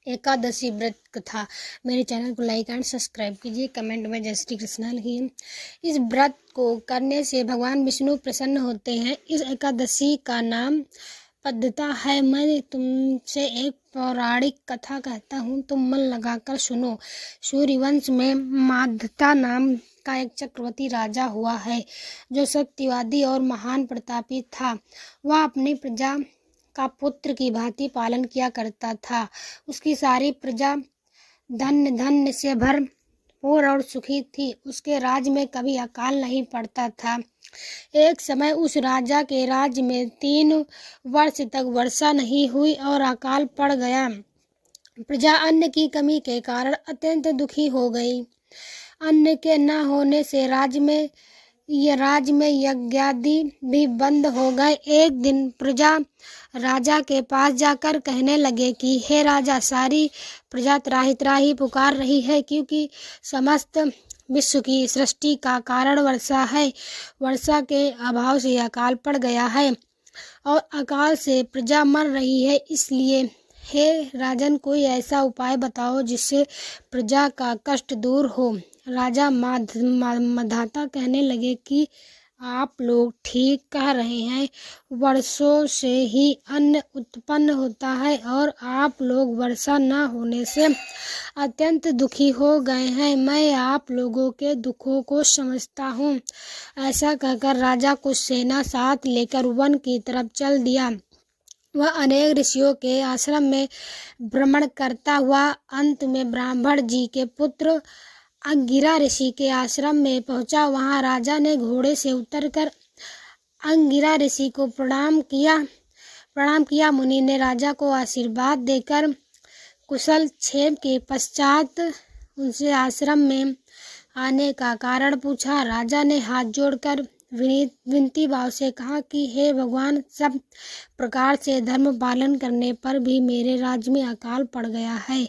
एकादशी व्रत कथा। मेरे चैनल को लाइक एंड सब्सक्राइब कीजिए, कमेंट में जय श्री कृष्ण लिखिए। इस व्रत को करने से भगवान विष्णु प्रसन्न होते हैं। इस एकादशी का नाम पद्मता है। मैं तुमसे एक पौराणिक कथा कहता हूँ, तुम मन लगाकर सुनो। सूर्यवंश में माधता नाम का एक चक्रवर्ती राजा हुआ है, जो सत्यवादी और महान प्रतापी था। वह अपनी प्रजा का पुत्र की भांति पालन किया करता था। उसकी सारी प्रजा धन से भरपूर और सुखी थी। उसके राज्य में कभी अकाल नहीं पड़ता था। एक समय उस राजा के राज्य में 3 वर्ष तक वर्षा नहीं हुई और अकाल पड़ गया। प्रजा अन्न की कमी के कारण अत्यंत दुखी हो गई। अन्न के न होने से राज्य में यज्ञादि भी बंद हो गए। एक दिन प्रजा राजा के पास जाकर कहने लगे कि हे राजा, सारी प्रजा त्राही त्राही पुकार रही है, क्योंकि समस्त विश्व की सृष्टि का कारण वर्षा है। वर्षा के अभाव से अकाल पड़ गया है और अकाल से प्रजा मर रही है। इसलिए हे राजन, कोई ऐसा उपाय बताओ जिससे प्रजा का कष्ट दूर हो। राजा माधाता कहने लगे कि आप लोग ठीक कह रहे हैं। वर्षों से ही अन्न उत्पन्न होता है और आप लोग वर्षा न होने से अत्यंत दुखी हो गए हैं। मैं आप लोगों के दुखों को समझता हूँ। ऐसा कहकर राजा कुछ सेना साथ लेकर वन की तरफ चल दिया। वह अनेक ऋषियों के आश्रम में भ्रमण करता हुआ अंत में ब्राह्मण जी के पुत्र अंगिरा ऋषि के आश्रम में पहुंचा। वहां राजा ने घोड़े से उतरकर अंगिरा ऋषि को प्रणाम किया। मुनि ने राजा को आशीर्वाद देकर कुशल क्षेम के पश्चात उनसे आश्रम में आने का कारण पूछा। राजा ने हाथ जोड़कर विनती भाव से कहा कि हे भगवान, सब प्रकार से धर्म पालन करने पर भी मेरे राज्य में अकाल पड़ गया है।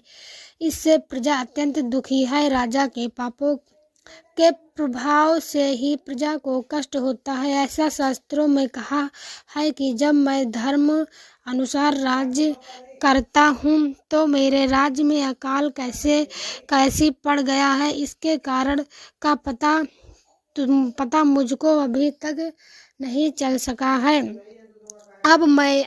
इससे प्रजा अत्यंत दुखी है। राजा के पापों के प्रभाव से ही प्रजा को कष्ट होता है। ऐसा शास्त्रों में कहा है कि जब मैं धर्म अनुसार राज्य करता हूँ तो मेरे राज्य में अकाल कैसी पड़ गया है, इसके कारण का पता मुझको अभी तक नहीं चल सका है। अब मैं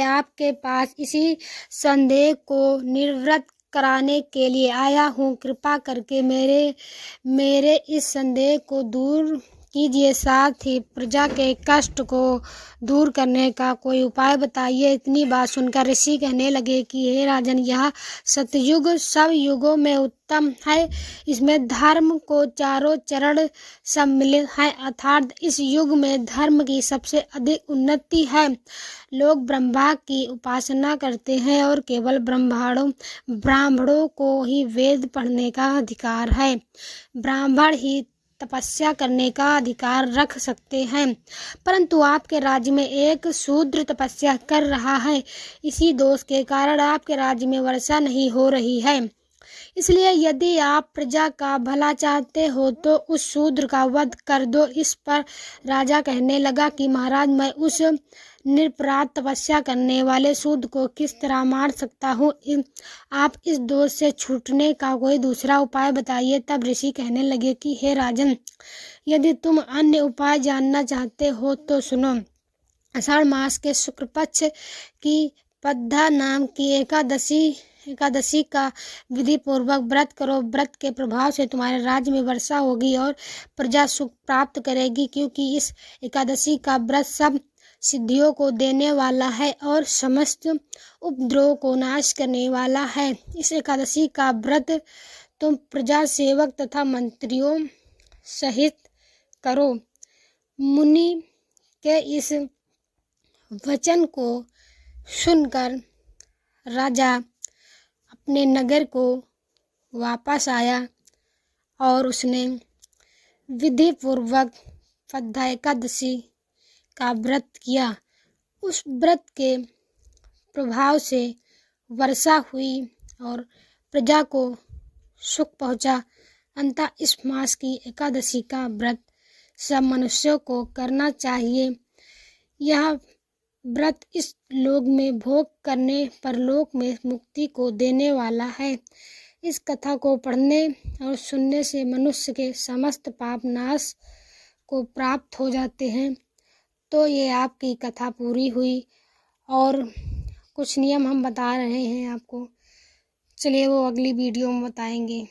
आपके पास इसी संदेह को निवृत्त कराने के लिए आया हूँ। कृपा करके मेरे इस संदेह को दूर कीजिए, साथ ही प्रजा के कष्ट को दूर करने का कोई उपाय बताइए। इतनी बात सुनकर ऋषि कहने लगे कि हे राजन, यह सतयुग सब युगों में उत्तम है। इसमें धर्म को चारों चरण सम्मिलित है, अर्थात इस युग में धर्म की सबसे अधिक उन्नति है। लोग ब्रह्मा की उपासना करते हैं और केवल ब्राह्मणों को ही वेद पढ़ने का अधिकार है। ब्राह्मण ही तपस्या करने का अधिकार रख सकते हैं, परंतु आपके राज्य में एक शूद्र तपस्या कर रहा है। इसी दोष के कारण आपके राज्य में वर्षा नहीं हो रही है। इसलिए यदि आप प्रजा का भला चाहते हो तो उस शूद्र का वध कर दो। इस पर राजा कहने लगा कि महाराज, मैं उस निरपराध तपस्या करने वाले शूद्र को किस तरह मार सकता हूँ? आप इस दोष से छूटने का कोई दूसरा उपाय बताइए। तब ऋषि कहने लगे कि हे राजन, यदि तुम अन्य उपाय जानना चाहते हो तो सुनो। आषाढ़ मास के शुक्ल पक्ष की पद्धा नाम की एकादशी का विधि पूर्वक व्रत करो। व्रत के प्रभाव से तुम्हारे राज्य में वर्षा होगी और प्रजा सुख प्राप्त करेगी, क्योंकि इस एकादशी का व्रत सब सिद्धियों को देने वाला है और समस्त उपद्रव को नाश करने वाला है। इस एकादशी का व्रत तुम प्रजा सेवक तथा मंत्रियों सहित करो। मुनि के इस वचन को सुनकर राजा अपने नगर को वापस आया और उसने विधि पूर्वक पद्धा एकादशी का व्रत किया। उस व्रत के प्रभाव से वर्षा हुई और प्रजा को सुख पहुंचा। अंततः इस मास की एकादशी का व्रत सब मनुष्यों को करना चाहिए। यह व्रत इस लोक में भोग करने परलोक में मुक्ति को देने वाला है। इस कथा को पढ़ने और सुनने से मनुष्य के समस्त पाप नाश को प्राप्त हो जाते हैं। तो ये आपकी कथा पूरी हुई और कुछ नियम हम बता रहे हैं आपको। चलिए वो अगली वीडियो में बताएंगे।